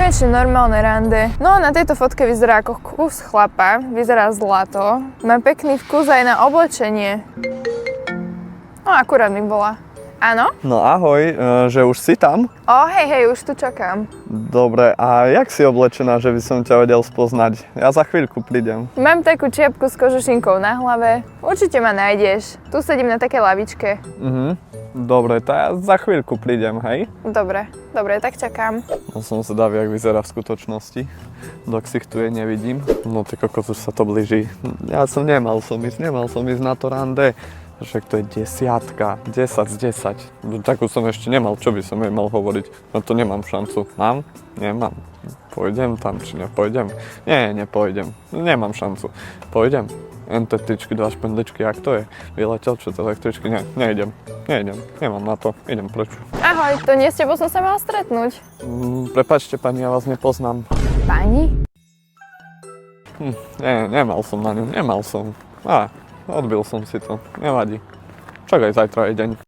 Konečne normálne rande. No na tejto fotke vyzerá ako kus chlapa, vyzerá zlato. Má pekný vkus aj na oblečenie. No akurát mi bola. Áno? No ahoj, že už si tam? Hej, už tu čakám. Dobre, a jak si oblečená, že by som ťa vedel spoznať? Ja za chvíľku prídem. Mám takú čiapku s kožušinkou na hlave. Určite ma nájdeš. Tu sedím na takej lavičke. Dobre, to ja za chvíľku prídem, hej? Dobre, tak čakám. No som zvedavý, jak vyzerá v skutočnosti. Do ksichtu jej nevidím. No ty kokos, už sa to blíži. Ja som nemal som ísť na to rande. Však to je 10 z 10. Takú som ešte nemal, čo by som jej mal hovoriť? No to nemám šancu. Mám? Nemám. Pôjdem tam, či nepôjdem? Nie, nepôjdem. Nemám šancu. Pôjdem. NTTčky, 2 špendličky, jak to je? Vyletel, čo to električky? Nie, nejdem. Nemám na to. Idem preč. Ahoj, to nie s tebou som sa mala stretnúť. Prepáčte, pani, ja vás nepoznám. Pani? Nie, nemal som na ňu, nemal som. Odbil som si to, nevadí. Čakaj, zajtra je deň.